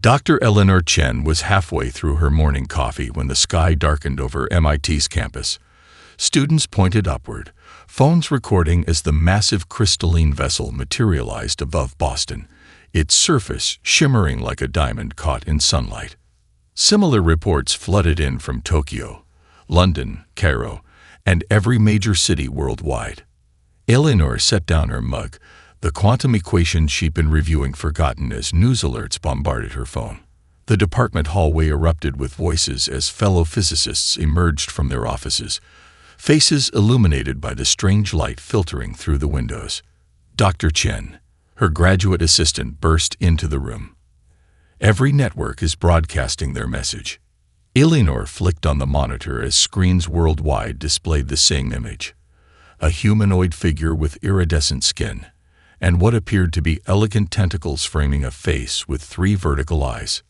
Dr. Eleanor Chen was halfway through her morning coffee when the sky darkened over MIT's campus. Students pointed upward, phones recording as the massive crystalline vessel materialized above Boston, its surface shimmering like a diamond caught in sunlight. Similar reports flooded in from Tokyo, London, Cairo, and every major city worldwide. Eleanor set down her mug, the quantum equation she'd been reviewing forgotten as news alerts bombarded her phone. The department hallway erupted with voices as fellow physicists emerged from their offices, faces illuminated by the strange light filtering through the windows. Dr. Chen, her graduate assistant, burst into the room. Every network is broadcasting their message. Eleanor flicked on the monitor as screens worldwide displayed the same image. A humanoid figure with iridescent skin, and what appeared to be elegant tentacles framing a face with 3 vertical eyes.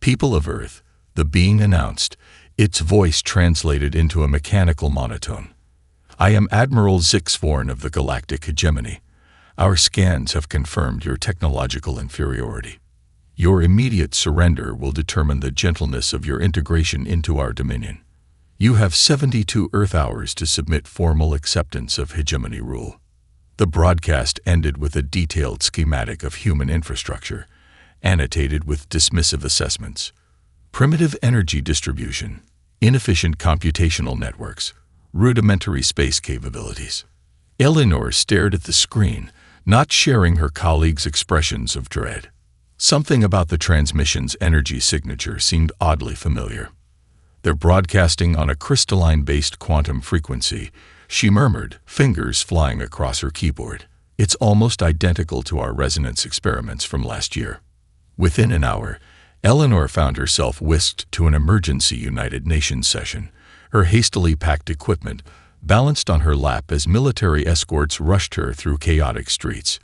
"People of Earth," the being announced, its voice translated into a mechanical monotone. "I am Admiral Zixvorn of the Galactic Hegemony. Our scans have confirmed your technological inferiority. Your immediate surrender will determine the gentleness of your integration into our dominion. You have 72 Earth hours to submit formal acceptance of hegemony rule." The broadcast ended with a detailed schematic of human infrastructure, annotated with dismissive assessments. Primitive energy distribution, inefficient computational networks, rudimentary space capabilities. Eleanor stared at the screen, not sharing her colleagues' expressions of dread. Something about the transmission's energy signature seemed oddly familiar. "They're broadcasting on a crystalline-based quantum frequency," she murmured, fingers flying across her keyboard. "It's almost identical to our resonance experiments from last year." Within an hour, Eleanor found herself whisked to an emergency United Nations session, her hastily packed equipment balanced on her lap as military escorts rushed her through chaotic streets.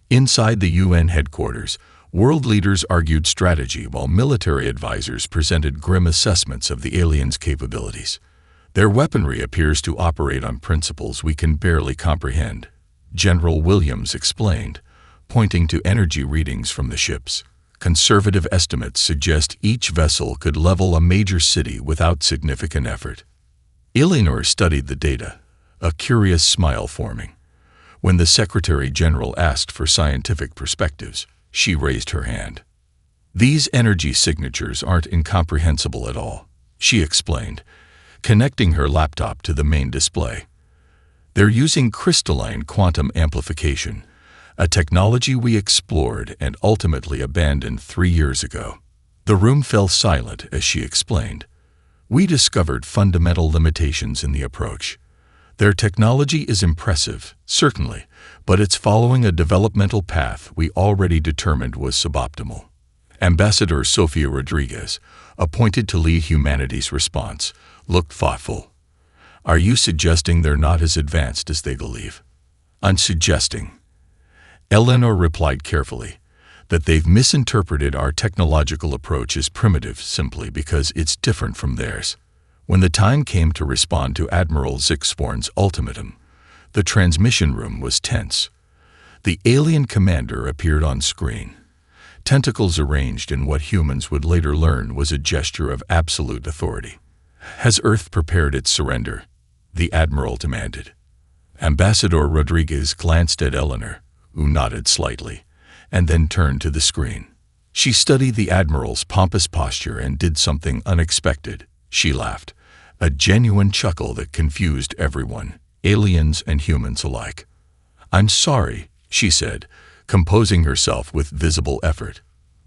Inside the UN headquarters, world leaders argued strategy while military advisors presented grim assessments of the aliens' capabilities. "Their weaponry appears to operate on principles we can barely comprehend," General Williams explained, pointing to energy readings from the ships. "Conservative estimates suggest each vessel could level a major city without significant effort." Eleanor studied the data, a curious smile forming. When the Secretary General asked for scientific perspectives, she raised her hand. "These energy signatures aren't incomprehensible at all," she explained, connecting her laptop to the main display. "They're using crystalline quantum amplification, a technology we explored and ultimately abandoned 3 years ago." The room fell silent as she explained. "We discovered fundamental limitations in the approach. Their technology is impressive, certainly, but it's following a developmental path we already determined was suboptimal." Ambassador Sofia Rodriguez, appointed to lead humanity's response, looked thoughtful. "Are you suggesting they're not as advanced as they believe?" "I'm suggesting," Eleanor replied carefully, "that they've misinterpreted our technological approach as primitive simply because it's different from theirs." When the time came to respond to Admiral Zixvorn's ultimatum, the transmission room was tense. The alien commander appeared on screen, tentacles arranged in what humans would later learn was a gesture of absolute authority. "Has Earth prepared its surrender?" the Admiral demanded. Ambassador Rodriguez glanced at Eleanor, who nodded slightly, and then turned to the screen. She studied the Admiral's pompous posture and did something unexpected. She laughed, a genuine chuckle that confused everyone, aliens and humans alike. "I'm sorry," she said, composing herself with visible effort.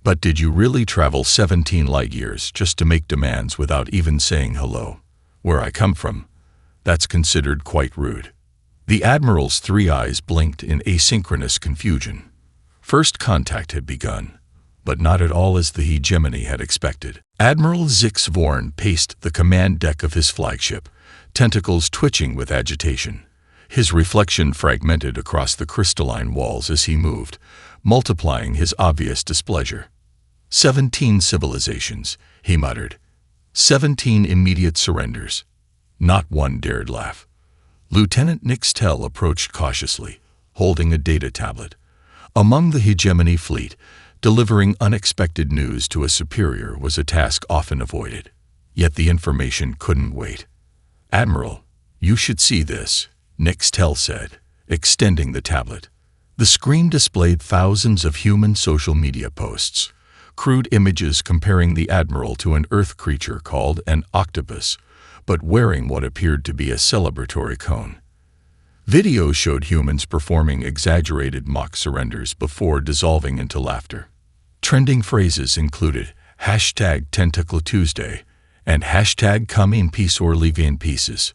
"But did you really travel 17 light-years just to make demands without even saying hello? Where I come from, that's considered quite rude." The Admiral's 3 eyes blinked in asynchronous confusion. First contact had begun, but not at all as the hegemony had expected. Admiral Zixvorn paced the command deck of his flagship, tentacles twitching with agitation. His reflection fragmented across the crystalline walls as he moved, multiplying his obvious displeasure. 17 civilizations, he muttered. 17 immediate surrenders. Not one dared laugh. Lieutenant Nixtel approached cautiously, holding a data tablet. Among the hegemony fleet, Delivering unexpected news to a superior was a task often avoided. Yet the information couldn't wait. "Admiral, you should see this," Nixtel said, extending the tablet. The screen displayed thousands of human social media posts, crude images comparing the Admiral to an Earth creature called an octopus, but wearing what appeared to be a celebratory cone. Videos showed humans performing exaggerated mock surrenders before dissolving into laughter. Trending phrases included #TentacleTuesday and #Come in peace or leave in pieces.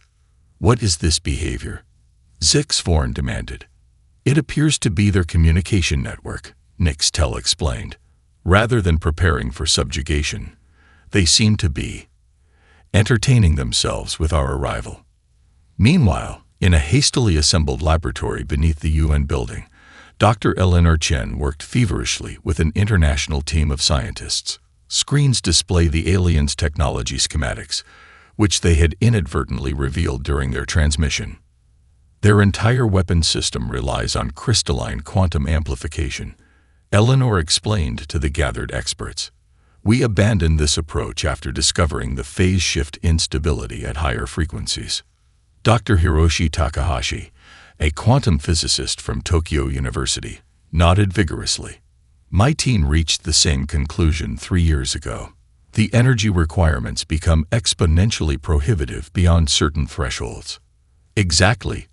"What is this behavior?" Zixvorn demanded. "It appears to be their communication network," Nixtel explained. "Rather than preparing for subjugation, they seem to be entertaining themselves with our arrival." Meanwhile, in a hastily assembled laboratory beneath the UN building, Dr. Eleanor Chen worked feverishly with an international team of scientists. Screens display the aliens' technology schematics, which they had inadvertently revealed during their transmission. Their entire weapon system relies on crystalline quantum amplification, Eleanor explained to the gathered experts. "We abandoned this approach after discovering the phase shift instability at higher frequencies." Dr. Hiroshi Takahashi, a quantum physicist from Tokyo University, nodded vigorously. "My team reached the same conclusion 3 years ago. The energy requirements become exponentially prohibitive beyond certain thresholds." "Exactly,"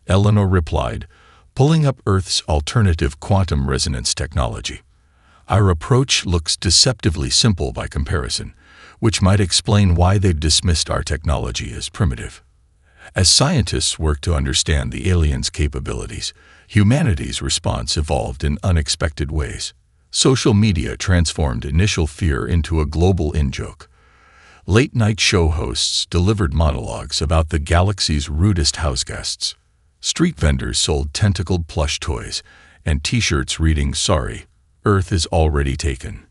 Eleanor replied, pulling up Earth's alternative quantum resonance technology. "Our approach looks deceptively simple by comparison, which might explain why they've dismissed our technology as primitive." As scientists work to understand the aliens' capabilities, humanity's response evolved in unexpected ways. Social media transformed initial fear into a global in-joke. Late-night show hosts delivered monologues about the galaxy's rudest houseguests. Street vendors sold tentacled plush toys and T-shirts reading, "Sorry, Earth is already taken."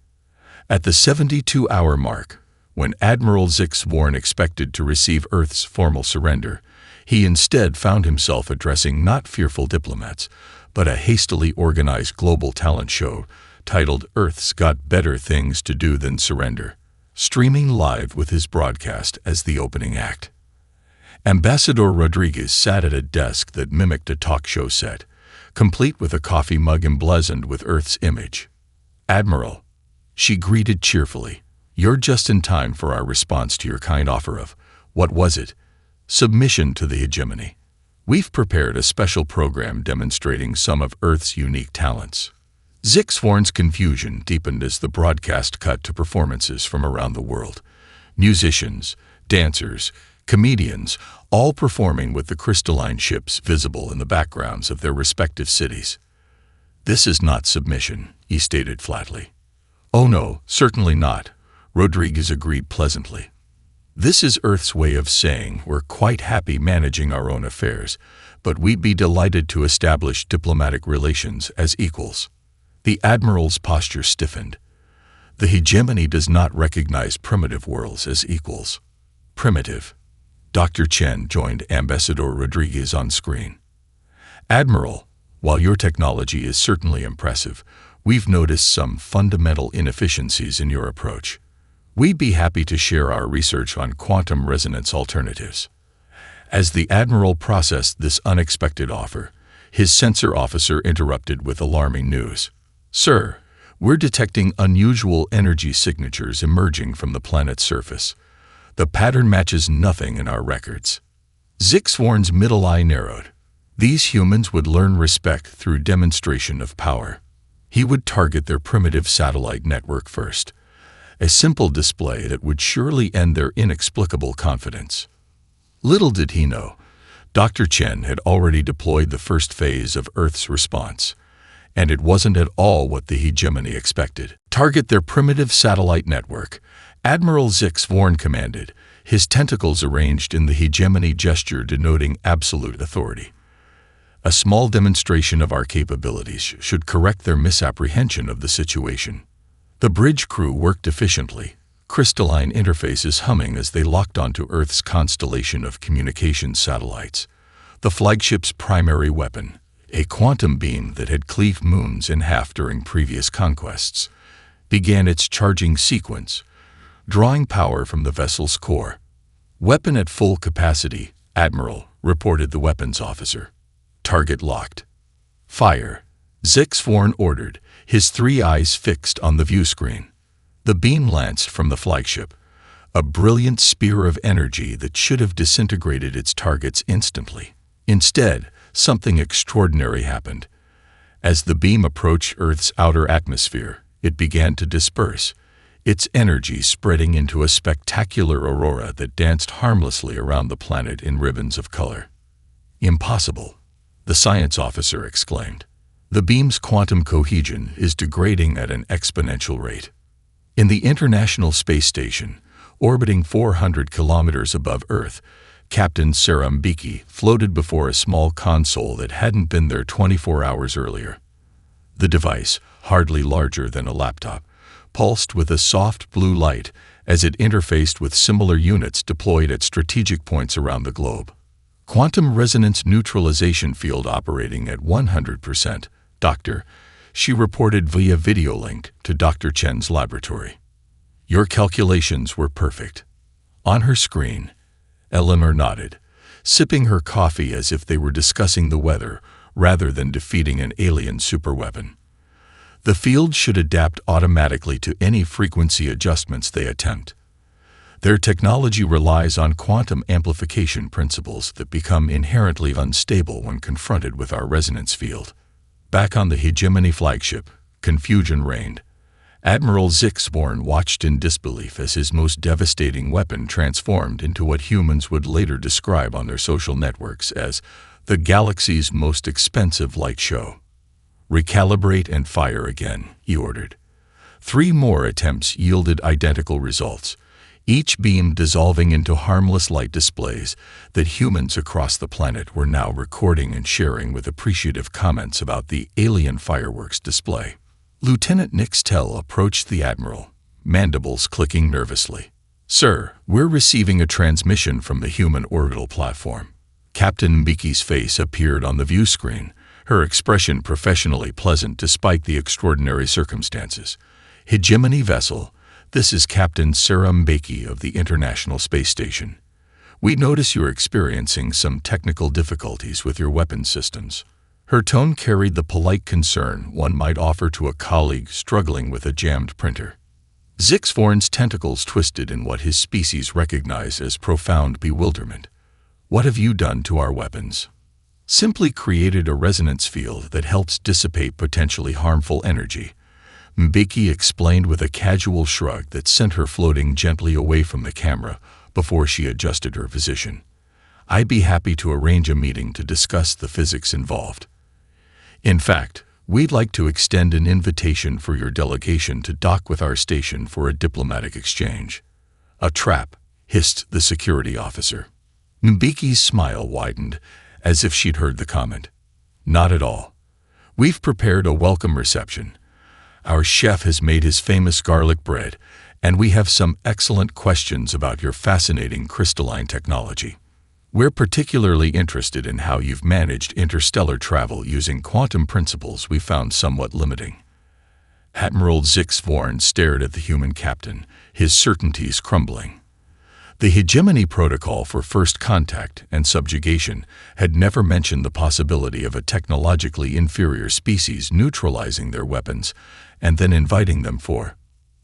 At the 72-hour mark, when Admiral Zixvorn expected to receive Earth's formal surrender, he instead found himself addressing not fearful diplomats, but a hastily organized global talent show titled "Earth's Got Better Things to Do Than Surrender," streaming live with his broadcast as the opening act. Ambassador Rodriguez sat at a desk that mimicked a talk show set, complete with a coffee mug emblazoned with Earth's image. "Admiral," she greeted cheerfully, "you're just in time for our response to your kind offer of, what was it? Submission to the hegemony. We've prepared a special program demonstrating some of Earth's unique talents." Zixvorn's confusion deepened as the broadcast cut to performances from around the world. Musicians, dancers, comedians, all performing with the crystalline ships visible in the backgrounds of their respective cities. "This is not submission," he stated flatly. "Oh no, certainly not," Rodriguez agreed pleasantly. "This is Earth's way of saying we're quite happy managing our own affairs, but we'd be delighted to establish diplomatic relations as equals." The Admiral's posture stiffened. "The hegemony does not recognize primitive worlds as equals." "Primitive." Dr. Chen joined Ambassador Rodriguez on screen. "Admiral, while your technology is certainly impressive, we've noticed some fundamental inefficiencies in your approach. We'd be happy to share our research on quantum resonance alternatives." As the Admiral processed this unexpected offer, his censor officer interrupted with alarming news. "Sir, we're detecting unusual energy signatures emerging from the planet's surface. The pattern matches nothing in our records." Zixvorn's middle eye narrowed. These humans would learn respect through demonstration of power. He would target their primitive satellite network first, a simple display that would surely end their inexplicable confidence. Little did he know, Dr. Chen had already deployed the first phase of Earth's response, and it wasn't at all what the hegemony expected. "Target their primitive satellite network," Admiral Zixvorn commanded, his tentacles arranged in the hegemony gesture denoting absolute authority. A small demonstration of our capabilities should correct their misapprehension of the situation. The bridge crew worked efficiently, crystalline interfaces humming as they locked onto Earth's constellation of communications satellites. The flagship's primary weapon, a quantum beam that had cleaved moons in half during previous conquests, began its charging sequence, drawing power from the vessel's core. "Weapon at full capacity, Admiral," reported the weapons officer. "Target locked." "Fire," Zixvorn ordered, his 3 eyes fixed on the view screen. The beam lanced from the flagship, a brilliant spear of energy that should have disintegrated its targets instantly. Instead, something extraordinary happened. As the beam approached Earth's outer atmosphere, it began to disperse, its energy spreading into a spectacular aurora that danced harmlessly around the planet in ribbons of color. "Impossible," the science officer exclaimed. "The beam's quantum cohesion is degrading at an exponential rate." In the International Space Station, orbiting 400 kilometers above Earth, Captain Sarambiki floated before a small console that hadn't been there 24 hours earlier. The device, hardly larger than a laptop, pulsed with a soft blue light as it interfaced with similar units deployed at strategic points around the globe. "Quantum resonance neutralization field operating at 100%, Doctor," she reported via video link to Dr. Chen's laboratory. "Your calculations were perfect." On her screen, Eleanor nodded, sipping her coffee as if they were discussing the weather rather than defeating an alien superweapon. "The field should adapt automatically to any frequency adjustments they attempt. Their technology relies on quantum amplification principles that become inherently unstable when confronted with our resonance field." Back on the Hegemony flagship, confusion reigned. Admiral Zixvorn watched in disbelief as his most devastating weapon transformed into what humans would later describe on their social networks as the galaxy's most expensive light show. "Recalibrate and fire again," he ordered. 3 more attempts yielded identical results, each beam dissolving into harmless light displays that humans across the planet were now recording and sharing with appreciative comments about the alien fireworks display. Lieutenant Nixtel approached the Admiral, mandibles clicking nervously. "Sir, we're receiving a transmission from the human orbital platform." Captain Mbiki's face appeared on the view screen, her expression professionally pleasant despite the extraordinary circumstances. "Hegemony vessel, this is Captain Sarah Mbeki of the International Space Station. We notice you're experiencing some technical difficulties with your weapon systems." Her tone carried the polite concern one might offer to a colleague struggling with a jammed printer. Zixvorn's tentacles twisted in what his species recognized as profound bewilderment. "What have you done to our weapons?" "Simply created a resonance field that helps dissipate potentially harmful energy," Mbeki explained with a casual shrug that sent her floating gently away from the camera before she adjusted her position. "I'd be happy to arrange a meeting to discuss the physics involved. In fact, we'd like to extend an invitation for your delegation to dock with our station for a diplomatic exchange." "A trap," hissed the security officer. Mbiki's smile widened, as if she'd heard the comment. "Not at all. We've prepared a welcome reception. Our chef has made his famous garlic bread, and we have some excellent questions about your fascinating crystalline technology. We're particularly interested in how you've managed interstellar travel using quantum principles we found somewhat limiting." Admiral Zixvorn stared at the human captain, his certainties crumbling. The Hegemony Protocol for First Contact and Subjugation had never mentioned the possibility of a technologically inferior species neutralizing their weapons and then inviting them for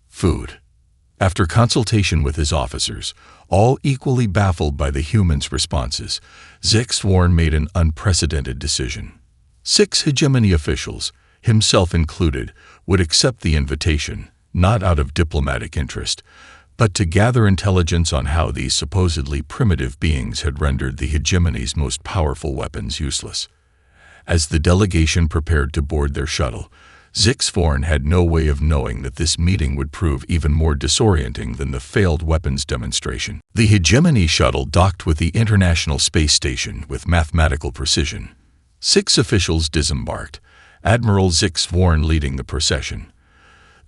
food. After consultation with his officers, all equally baffled by the humans' responses, Zixvorn made an unprecedented decision. 6 Hegemony officials, himself included, would accept the invitation, not out of diplomatic interest, but to gather intelligence on how these supposedly primitive beings had rendered the Hegemony's most powerful weapons useless. As the delegation prepared to board their shuttle, Zixvorn had no way of knowing that this meeting would prove even more disorienting than the failed weapons demonstration. The Hegemony shuttle docked with the International Space Station with mathematical precision. 6 officials disembarked, Admiral Zixvorn leading the procession.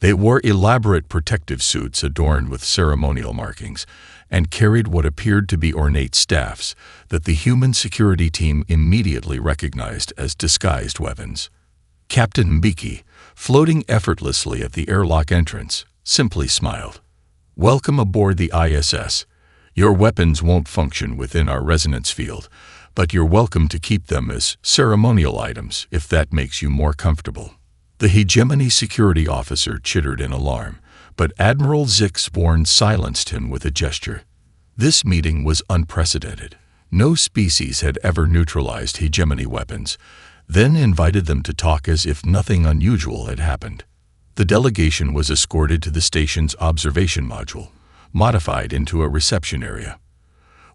They wore elaborate protective suits adorned with ceremonial markings and carried what appeared to be ornate staffs that the human security team immediately recognized as disguised weapons. Captain Mbeki, floating effortlessly at the airlock entrance, simply smiled. "Welcome aboard the ISS. Your weapons won't function within our resonance field, but you're welcome to keep them as ceremonial items if that makes you more comfortable." The hegemony security officer chittered in alarm, but Admiral Zixborn silenced him with a gesture. This meeting was unprecedented. No species had ever neutralized hegemony weapons, then invited them to talk as if nothing unusual had happened. The delegation was escorted to the station's observation module, modified into a reception area.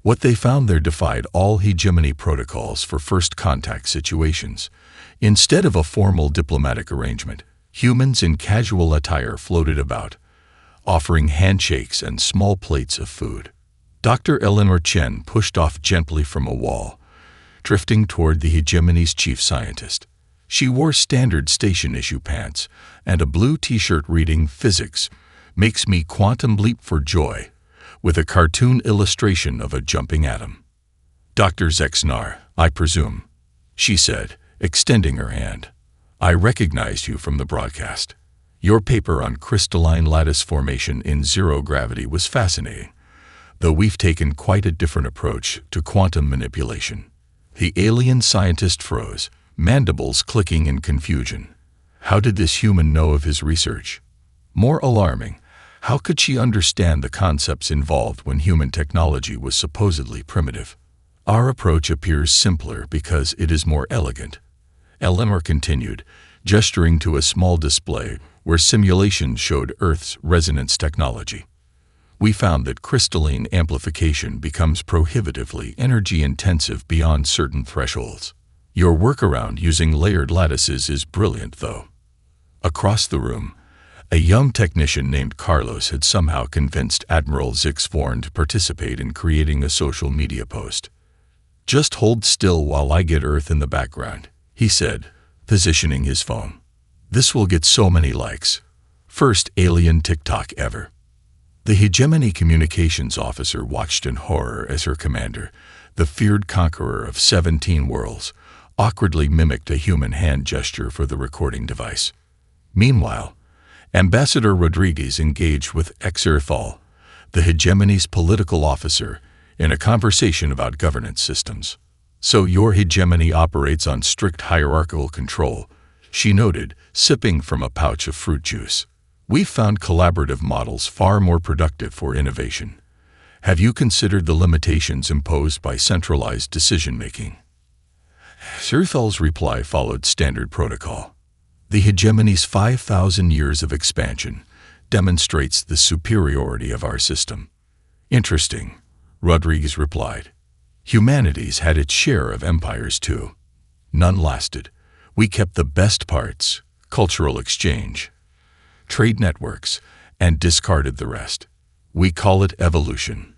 What they found there defied all hegemony protocols for first contact situations. Instead of a formal diplomatic arrangement, humans in casual attire floated about, offering handshakes and small plates of food. Dr. Eleanor Chen pushed off gently from a wall, drifting toward the hegemony's chief scientist. She wore standard station-issue pants and a blue t-shirt reading "Physics Makes Me Quantum Leap for Joy," with a cartoon illustration of a jumping atom. "Dr. Zexnar, I presume," she said, extending her hand. "I recognized you from the broadcast. Your paper on crystalline lattice formation in zero gravity was fascinating, though we've taken quite a different approach to quantum manipulation." The alien scientist froze, mandibles clicking in confusion. How did this human know of his research? More alarming, how could she understand the concepts involved when human technology was supposedly primitive? "Our approach appears simpler because it is more elegant," Eleanor continued, gesturing to a small display where simulations showed Earth's resonance technology. "We found that crystalline amplification becomes prohibitively energy-intensive beyond certain thresholds. Your workaround using layered lattices is brilliant, though." Across the room, a young technician named Carlos had somehow convinced Admiral Zixborn to participate in creating a social media post. "Just hold still while I get Earth in the background," he said, positioning his phone. "This will get so many likes. First alien TikTok ever." The hegemony communications officer watched in horror as her commander, the feared conqueror of 17 worlds, awkwardly mimicked a human hand gesture for the recording device. Meanwhile, Ambassador Rodriguez engaged with Exerthal, the hegemony's political officer, in a conversation about governance systems. "So your hegemony operates on strict hierarchical control," she noted, sipping from a pouch of fruit juice. "We've found collaborative models far more productive for innovation. Have you considered the limitations imposed by centralized decision-making?" Exerthal's reply followed standard protocol. "The hegemony's 5,000 years of expansion demonstrates the superiority of our system." "Interesting," Rodriguez replied. "Humanity's had its share of empires too. None lasted. We kept the best parts, cultural exchange, trade networks, and discarded the rest. We call it evolution."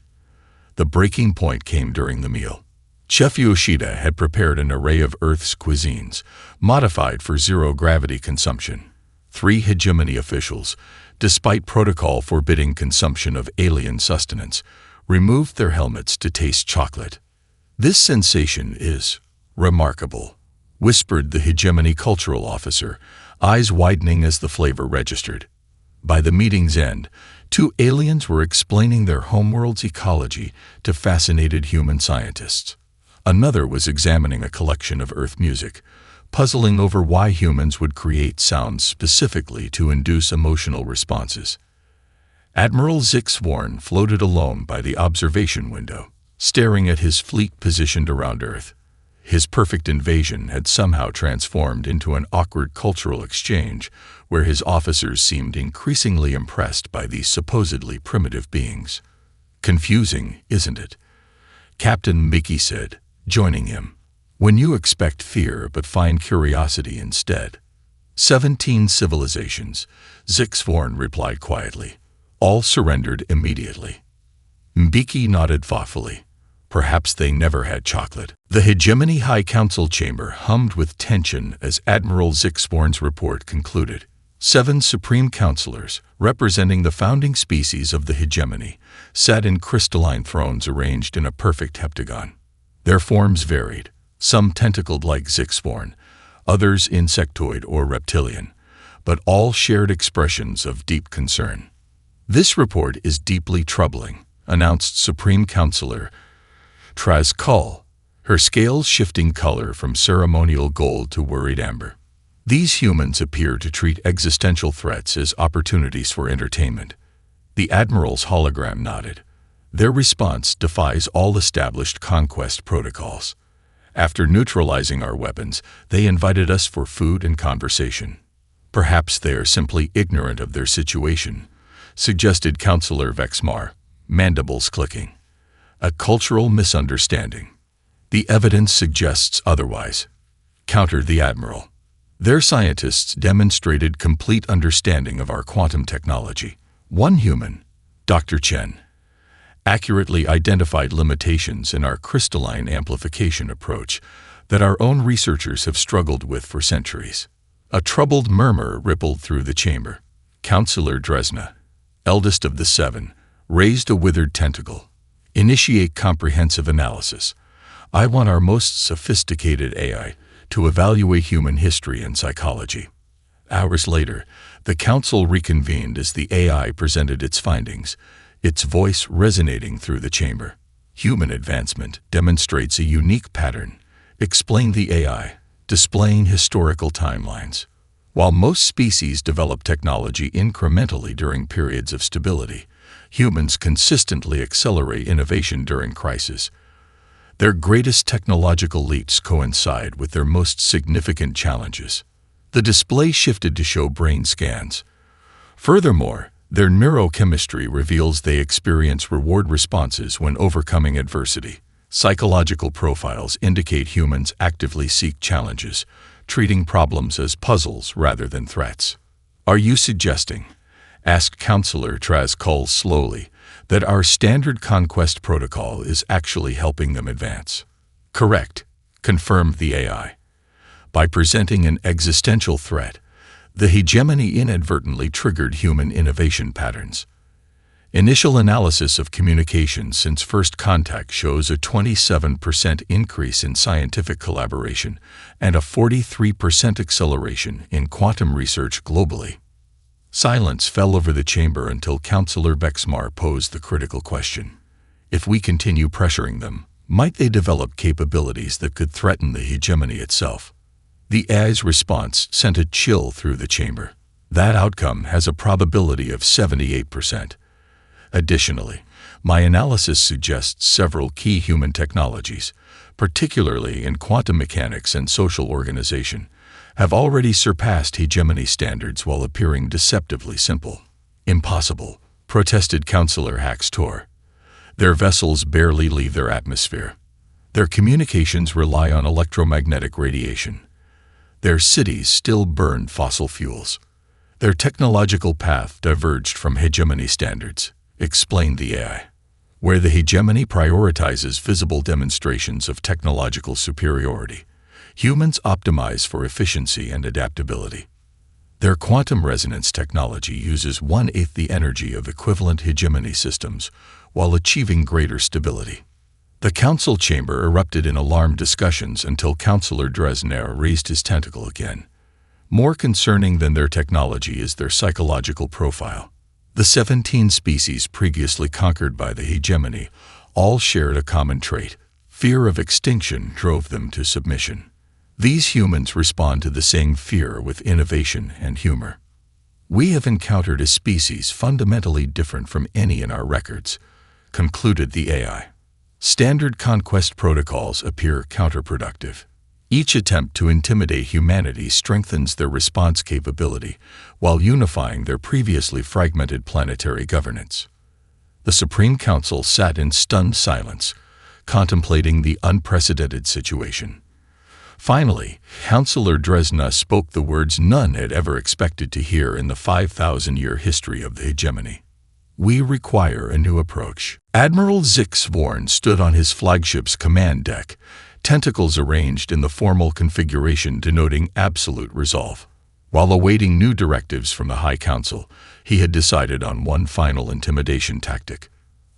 The breaking point came during the meal. Chef Yoshida had prepared an array of Earth's cuisines, modified for zero-gravity consumption. 3 hegemony officials, despite protocol forbidding consumption of alien sustenance, removed their helmets to taste chocolate. "This sensation is remarkable," whispered the hegemony cultural officer, eyes widening as the flavor registered. By the meeting's end, 2 aliens were explaining their homeworld's ecology to fascinated human scientists. Another was examining a collection of Earth music, puzzling over why humans would create sounds specifically to induce emotional responses. Admiral Zixborn floated alone by the observation window, staring at his fleet positioned around Earth. His perfect invasion had somehow transformed into an awkward cultural exchange where his officers seemed increasingly impressed by these supposedly primitive beings. "Confusing, isn't it?" Captain Mickey said, joining him. "When you expect fear but find curiosity instead." 17 civilizations, Zixborn replied quietly. All surrendered immediately. Mbiki nodded thoughtfully. Perhaps they never had chocolate. The Hegemony High Council chamber hummed with tension as Admiral Zixborn's report concluded. 7 supreme counselors, representing the founding species of the hegemony, sat in crystalline thrones arranged in a perfect heptagon. Their forms varied, some tentacled like Zixborn, others insectoid or reptilian, but all shared expressions of deep concern. "This report is deeply troubling," announced Supreme Counselor Traz Kull, her scales shifting color from ceremonial gold to worried amber. "These humans appear to treat existential threats as opportunities for entertainment." The Admiral's hologram nodded. "Their response defies all established conquest protocols. After neutralizing our weapons, they invited us for food and conversation. Perhaps they are simply ignorant of their situation," suggested Counselor Vexmar, mandibles clicking. "A cultural misunderstanding." "The evidence suggests otherwise," countered the Admiral. "Their scientists demonstrated complete understanding of our quantum technology. One human, Dr. Chen, accurately identified limitations in our crystalline amplification approach that our own researchers have struggled with for centuries." A troubled murmur rippled through the chamber. Counselor Dresna, eldest of the seven, raised a withered tentacle. "Initiate comprehensive analysis. I want our most sophisticated AI to evaluate human history and psychology." Hours later, the council reconvened as the AI presented its findings, its voice resonating through the chamber. "Human advancement demonstrates a unique pattern," explained the AI, displaying historical timelines. "While most species develop technology incrementally during periods of stability, humans consistently accelerate innovation during crisis. Their greatest technological leaps coincide with their most significant challenges." The display shifted to show brain scans. "Furthermore, their neurochemistry reveals they experience reward responses when overcoming adversity. Psychological profiles indicate humans actively seek challenges, treating problems as puzzles rather than threats." "Are you suggesting," asked Counselor Traz Kull slowly, "that our standard conquest protocol is actually helping them advance?" "Correct," confirmed the AI. "By presenting an existential threat, the hegemony inadvertently triggered human innovation patterns. Initial analysis of communication since first contact shows a 27% increase in scientific collaboration and a 43% acceleration in quantum research globally." Silence fell over the chamber until Counselor Vexmar posed the critical question. "If we continue pressuring them, might they develop capabilities that could threaten the hegemony itself?" The AI's response sent a chill through the chamber. "That outcome has a probability of 78%. Additionally, my analysis suggests several key human technologies, particularly in quantum mechanics and social organization, have already surpassed hegemony standards while appearing deceptively simple." "Impossible," protested Counselor Haxtor. "Their vessels barely leave their atmosphere. Their communications rely on electromagnetic radiation. Their cities still burn fossil fuels. Their technological path diverged from hegemony standards," explained the AI. "Where the hegemony prioritizes visible demonstrations of technological superiority, humans optimize for efficiency and adaptability. Their quantum resonance technology uses 1/8 the energy of equivalent hegemony systems while achieving greater stability." The council chamber erupted in alarmed discussions until Counselor Dresner raised his tentacle again. "More concerning than their technology is their psychological profile. The 17 species previously conquered by the hegemony all shared a common trait. Fear of extinction drove them to submission. These humans respond to the same fear with innovation and humor. We have encountered a species fundamentally different from any in our records," concluded the AI. "Standard conquest protocols appear counterproductive. Each attempt to intimidate humanity strengthens their response capability while unifying their previously fragmented planetary governance." The Supreme Council sat in stunned silence, contemplating the unprecedented situation. Finally, Counselor Dresna spoke the words none had ever expected to hear in the 5,000-year history of the hegemony. "We require a new approach." Admiral Zix Vorn stood on his flagship's command deck, tentacles arranged in the formal configuration denoting absolute resolve. While awaiting new directives from the High Council, he had decided on one final intimidation tactic.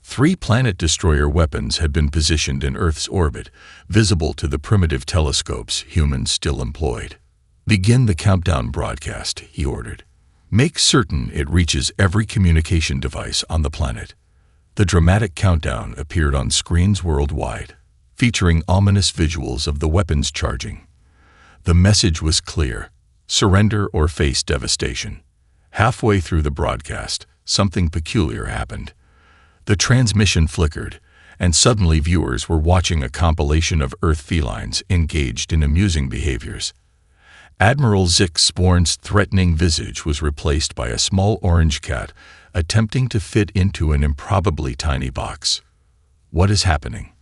3 planet destroyer weapons had been positioned in Earth's orbit, visible to the primitive telescopes humans still employed. "Begin the countdown broadcast," he ordered. "Make certain it reaches every communication device on the planet." The dramatic countdown appeared on screens worldwide, featuring ominous visuals of the weapons charging. The message was clear: surrender or face devastation. Halfway through the broadcast, something peculiar happened. The transmission flickered, and suddenly viewers were watching a compilation of Earth felines engaged in amusing behaviors. Admiral Zix-Sporn's threatening visage was replaced by a small orange cat attempting to fit into an improbably tiny box. "What is happening?"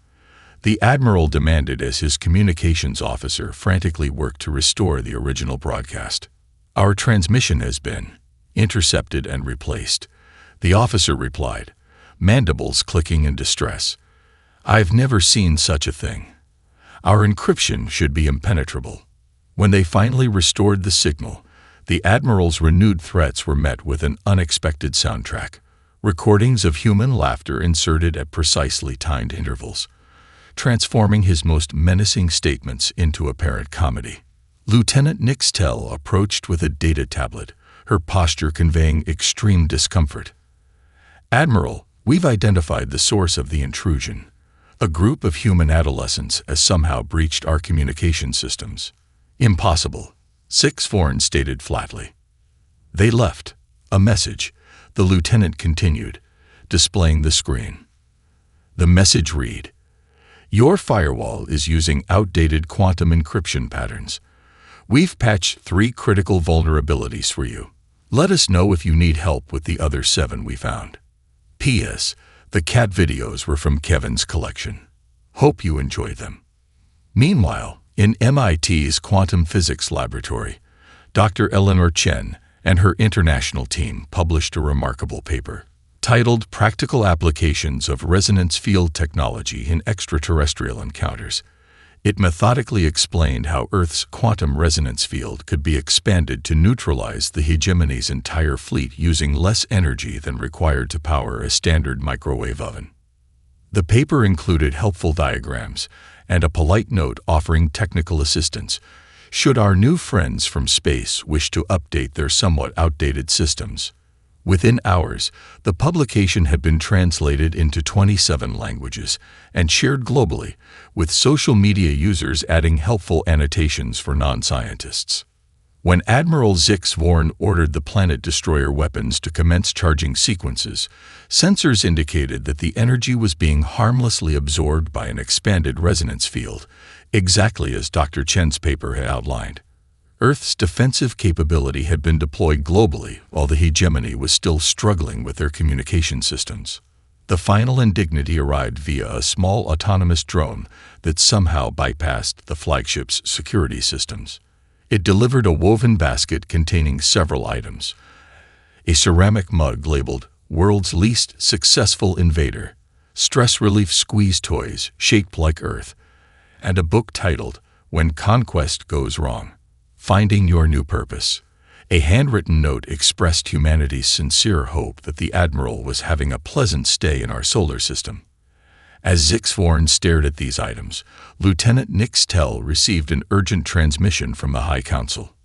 the Admiral demanded as his communications officer frantically worked to restore the original broadcast. "Our transmission has been intercepted and replaced," the officer replied, mandibles clicking in distress. "I've never seen such a thing. Our encryption should be impenetrable." When they finally restored the signal, the Admiral's renewed threats were met with an unexpected soundtrack, recordings of human laughter inserted at precisely timed intervals, transforming his most menacing statements into apparent comedy. Lieutenant Nixtel approached with a data tablet, her posture conveying extreme discomfort. "Admiral, we've identified the source of the intrusion. A group of human adolescents has somehow breached our communication systems." "Impossible," Zix-Sporn stated flatly. "They left a message," the lieutenant continued, displaying the screen. The message read, "Your firewall is using outdated quantum encryption patterns. We've patched 3 critical vulnerabilities for you. Let us know if you need help with the other 7 we found. P.S. The cat videos were from Kevin's collection. Hope you enjoyed them." Meanwhile, in MIT's quantum physics laboratory, Dr. Eleanor Chen and her international team published a remarkable paper titled "Practical Applications of Resonance Field Technology in Extraterrestrial Encounters." It methodically explained how Earth's quantum resonance field could be expanded to neutralize the hegemony's entire fleet using less energy than required to power a standard microwave oven. The paper included helpful diagrams and a polite note offering technical assistance should our new friends from space wish to update their somewhat outdated systems. Within hours, the publication had been translated into 27 languages and shared globally, with social media users adding helpful annotations for non-scientists. When Admiral Zix-Sporn ordered the planet destroyer weapons to commence charging sequences, sensors indicated that the energy was being harmlessly absorbed by an expanded resonance field, exactly as Dr. Chen's paper had outlined. Earth's defensive capability had been deployed globally while the hegemony was still struggling with their communication systems. The final indignity arrived via a small autonomous drone that somehow bypassed the flagship's security systems. It delivered a woven basket containing several items: a ceramic mug labeled "World's Least Successful Invader," stress relief squeeze toys shaped like Earth, and a book titled "When Conquest Goes Wrong: Finding Your New Purpose." A handwritten note expressed humanity's sincere hope that the Admiral was having a pleasant stay in our solar system. As Zix-Sporn stared at these items, Lieutenant Nixtel received an urgent transmission from the High Council.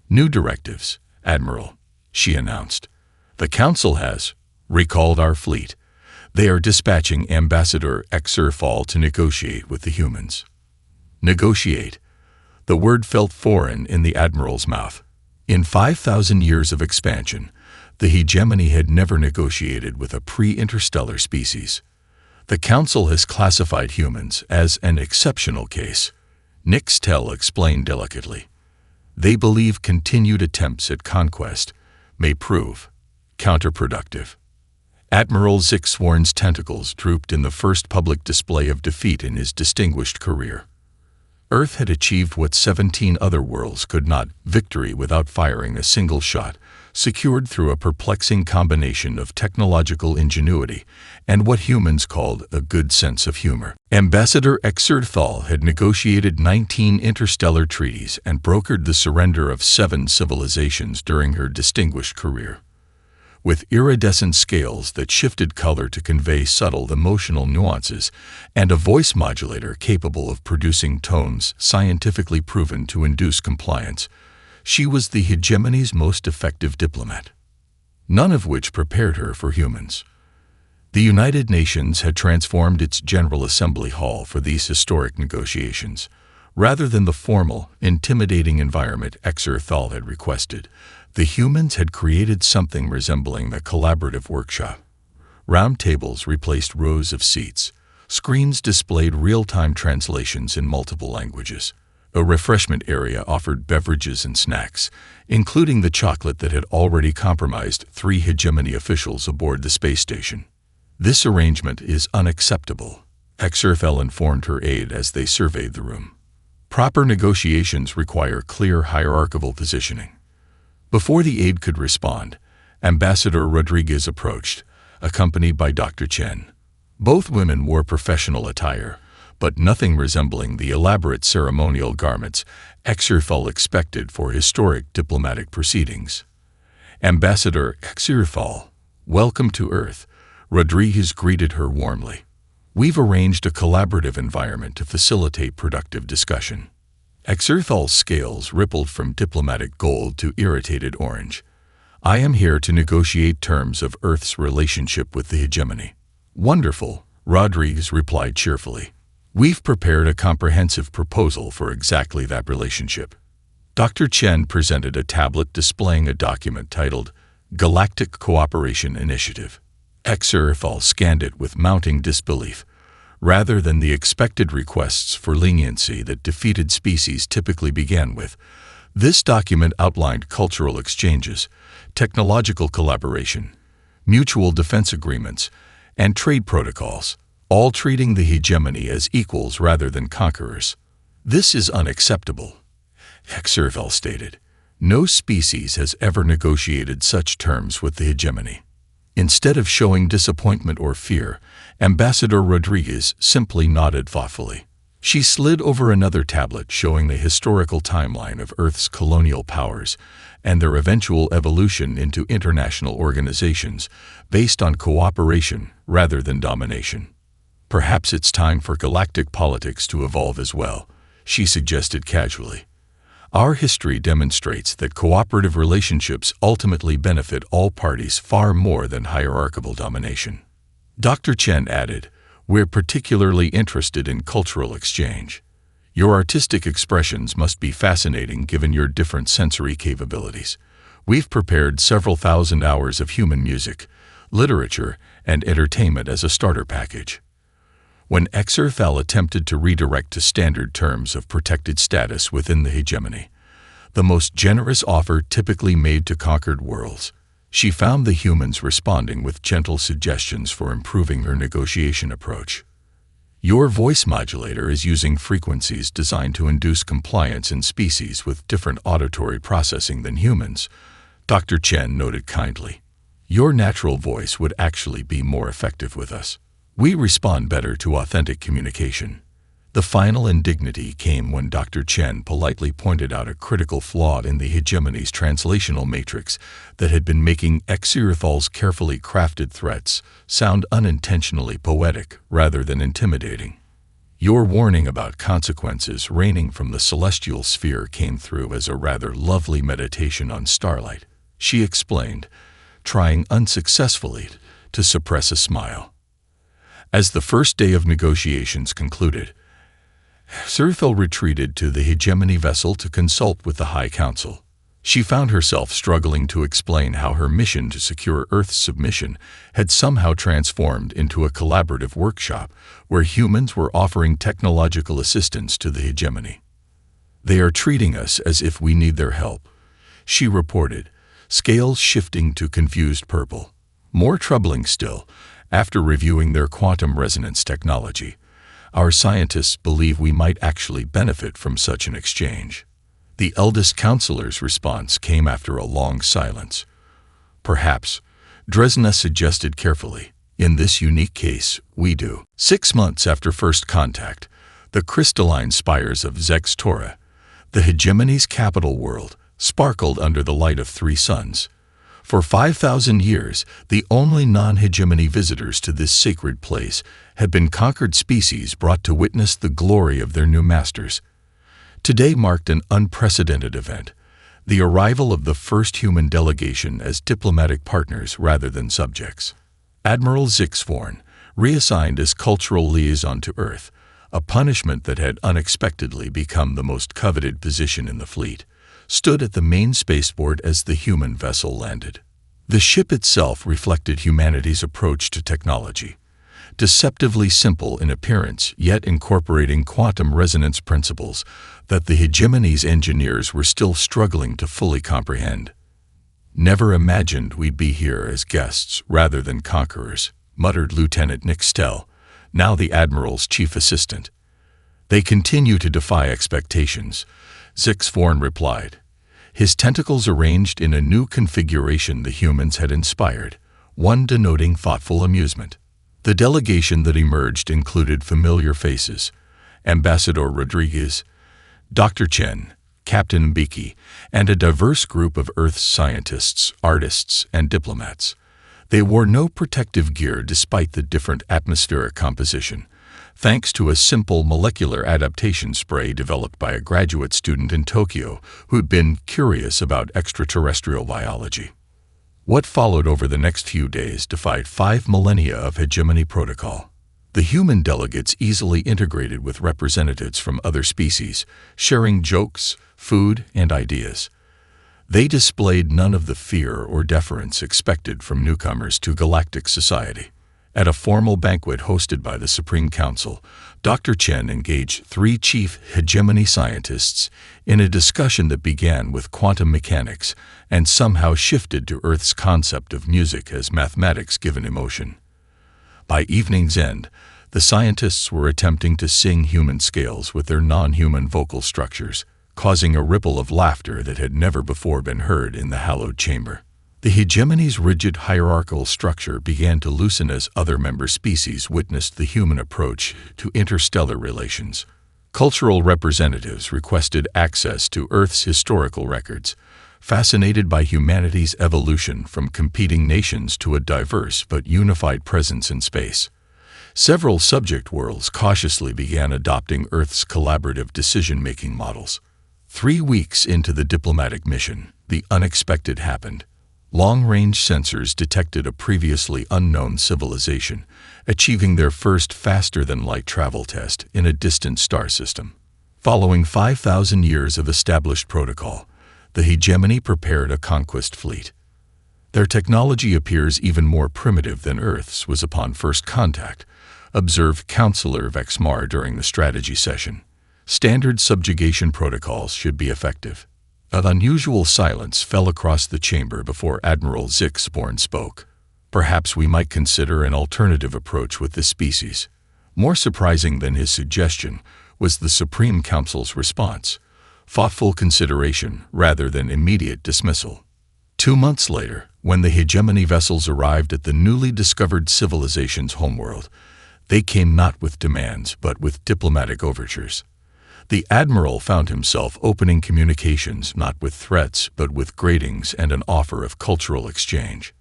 "New directives, Admiral," she announced. "The Council has recalled our fleet. They are dispatching Ambassador HFY to negotiate with the humans." Negotiate. The word felt foreign in the Admiral's mouth. In 5,000 years of expansion, the hegemony had never negotiated with a pre-interstellar species. The Council has classified humans as an exceptional case, Nixtel explained delicately. They believe continued attempts at conquest may prove counterproductive. Admiral Zix-Sporn's tentacles drooped in the first public display of defeat in his distinguished career. Earth had achieved what 17 other worlds could not: victory without firing a single shot, secured through a perplexing combination of technological ingenuity and what humans called a good sense of humor. Ambassador HFY had negotiated 19 interstellar treaties and brokered the surrender of 7 civilizations during her distinguished career. With iridescent scales that shifted color to convey subtle emotional nuances and a voice modulator capable of producing tones scientifically proven to induce compliance, She was the hegemony's most effective diplomat, none of which prepared her for humans. The United Nations had transformed its General Assembly Hall for these historic negotiations. Rather than the formal, intimidating environment Exerthal had requested, the humans had created something resembling a collaborative workshop. Round tables replaced rows of seats. Screens displayed real-time translations in multiple languages. A refreshment area offered beverages and snacks, including the chocolate that had already compromised 3 hegemony officials aboard the space station. "This arrangement is unacceptable," Exerthal informed her aide as they surveyed the room. "Proper negotiations require clear hierarchical positioning." Before the aide could respond, Ambassador Rodriguez approached, accompanied by Dr. Chen. Both women wore professional attire, but nothing resembling the elaborate ceremonial garments Exerthal expected for historic diplomatic proceedings. "Ambassador Exerthal, welcome to Earth," Rodriguez greeted her warmly. "We've arranged a collaborative environment to facilitate productive discussion." Exerthal's scales rippled from diplomatic gold to irritated orange. "I am here to negotiate terms of Earth's relationship with the hegemony." "Wonderful," Rodriguez replied cheerfully. "We've prepared a comprehensive proposal for exactly that relationship." Dr. Chen presented a tablet displaying a document titled Galactic Cooperation Initiative. Exerthal scanned it with mounting disbelief. Rather than the expected requests for leniency that defeated species typically began with, this document outlined cultural exchanges, technological collaboration, mutual defense agreements, and trade protocols, all treating the hegemony as equals rather than conquerors. "This is unacceptable," Exerthal stated. "No species has ever negotiated such terms with the hegemony." Instead of showing disappointment or fear, Ambassador Rodriguez simply nodded thoughtfully. She slid over another tablet showing the historical timeline of Earth's colonial powers and their eventual evolution into international organizations based on cooperation rather than domination. "Perhaps it's time for galactic politics to evolve as well," she suggested casually. "Our history demonstrates that cooperative relationships ultimately benefit all parties far more than hierarchical domination." Dr. Chen added, "We're particularly interested in cultural exchange. Your artistic expressions must be fascinating given your different sensory capabilities. We've prepared several thousand hours of human music, literature, and entertainment as a starter package." When Exerthal attempted to redirect to standard terms of protected status within the hegemony, the most generous offer typically made to conquered worlds, she found the humans responding with gentle suggestions for improving her negotiation approach. "Your voice modulator is using frequencies designed to induce compliance in species with different auditory processing than humans," Dr. Chen noted kindly. "Your natural voice would actually be more effective with us. We respond better to authentic communication." The final indignity came when Dr. Chen politely pointed out a critical flaw in the hegemony's translational matrix that had been making Exerthal's carefully crafted threats sound unintentionally poetic rather than intimidating. "Your warning about consequences raining from the celestial sphere came through as a rather lovely meditation on starlight," she explained, trying unsuccessfully to suppress a smile. As the first day of negotiations concluded, Exerthal retreated to the hegemony vessel to consult with the High Council. She found herself struggling to explain how her mission to secure Earth's submission had somehow transformed into a collaborative workshop where humans were offering technological assistance to the hegemony. "They are treating us as if we need their help," she reported, scales shifting to confused purple. More troubling still, after reviewing their quantum resonance technology, our scientists believe we might actually benefit from such an exchange. The eldest counselor's response came after a long silence. "Perhaps," Dresna suggested carefully, "in this unique case, we do." 6 months after first contact, the crystalline spires of Zextora, the hegemony's capital world, sparkled under the light of 3 suns. For 5,000 years, the only non-hegemony visitors to this sacred place had been conquered species brought to witness the glory of their new masters. Today marked an unprecedented event. the arrival of the first human delegation as diplomatic partners rather than subjects. Admiral Zixvorn, reassigned as cultural liaison to Earth, a punishment that had unexpectedly become the most coveted position in the fleet, stood at the main spaceport as the human vessel landed. The ship itself reflected humanity's approach to technology, deceptively simple in appearance, yet incorporating quantum resonance principles that the hegemony's engineers were still struggling to fully comprehend. "Never imagined we'd be here as guests rather than conquerors," muttered Lieutenant Nick Stell, now the Admiral's chief assistant. "They continue to defy expectations," Zixvorn replied, his tentacles arranged in a new configuration the humans had inspired, one denoting thoughtful amusement. The delegation that emerged included familiar faces: Ambassador Rodriguez, Dr. Chen, Captain Mbiki, and a diverse group of Earth's scientists, artists, and diplomats. They wore no protective gear despite the different atmospheric composition, thanks to a simple molecular adaptation spray developed by a graduate student in Tokyo who'd been curious about extraterrestrial biology. What followed over the next few days defied 5 millennia of hegemony protocol. The human delegates easily integrated with representatives from other species, sharing jokes, food, and ideas. They displayed none of the fear or deference expected from newcomers to galactic society. At a formal banquet hosted by the Supreme Council, Dr. Chen engaged 3 chief hegemony scientists in a discussion that began with quantum mechanics and somehow shifted to Earth's concept of music as mathematics given emotion. By evening's end, the scientists were attempting to sing human scales with their non-human vocal structures, causing a ripple of laughter that had never before been heard in the hallowed chamber. The hegemony's rigid hierarchical structure began to loosen as other member species witnessed the human approach to interstellar relations. Cultural representatives requested access to Earth's historical records, fascinated by humanity's evolution from competing nations to a diverse but unified presence in space. Several subject worlds cautiously began adopting Earth's collaborative decision-making models. 3 weeks into the diplomatic mission, the unexpected happened. Long-range sensors detected a previously unknown civilization, achieving their first faster-than-light travel test in a distant star system. Following 5,000 years of established protocol, the hegemony prepared a conquest fleet. Their technology appears even more primitive than Earth's was upon first contact, observed Counselor Vexmar during the strategy session. Standard subjugation protocols should be effective. An unusual silence fell across the chamber before Admiral Zixvorn spoke. "Perhaps we might consider an alternative approach with this species." More surprising than his suggestion was the Supreme Council's response: thoughtful consideration rather than immediate dismissal. 2 months later, when the hegemony vessels arrived at the newly discovered civilization's homeworld, they came not with demands but with diplomatic overtures. The Admiral found himself opening communications not with threats but with greetings and an offer of cultural exchange.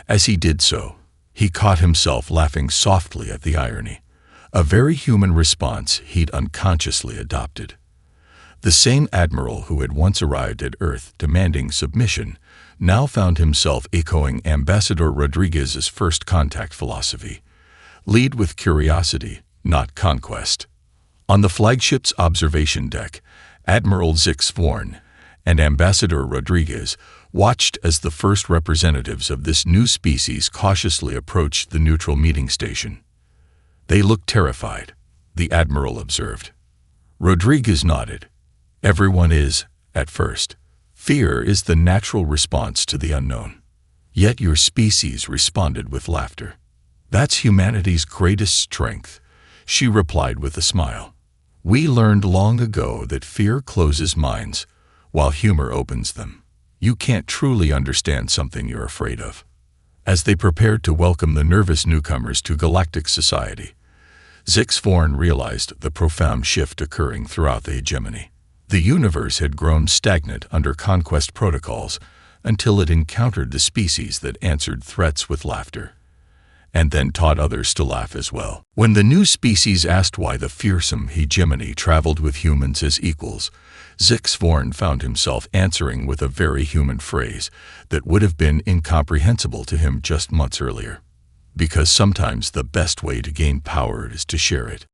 As he did so, he caught himself laughing softly at the irony, a very human response he'd unconsciously adopted. The same Admiral who had once arrived at Earth demanding submission now found himself echoing Ambassador Rodriguez's first contact philosophy: lead with curiosity, not conquest. On the flagship's observation deck, Admiral Zixvorn and Ambassador Rodriguez watched as the first representatives of this new species cautiously approached the neutral meeting station. "They look terrified," the Admiral observed. Rodriguez nodded. "Everyone is, at first. Fear is the natural response to the unknown. Yet your species responded with laughter. That's humanity's greatest strength," she replied with a smile. "We learned long ago that fear closes minds, while humor opens them. You can't truly understand something you're afraid of." As they prepared to welcome the nervous newcomers to galactic society, Zixvorn realized the profound shift occurring throughout the hegemony. The universe had grown stagnant under conquest protocols until it encountered the species that answered threats with laughter. and then taught others to laugh as well. When the new species asked why the fearsome hegemony traveled with humans as equals, Zixvorn found himself answering with a very human phrase that would have been incomprehensible to him just months earlier. Because sometimes the best way to gain power is to share it.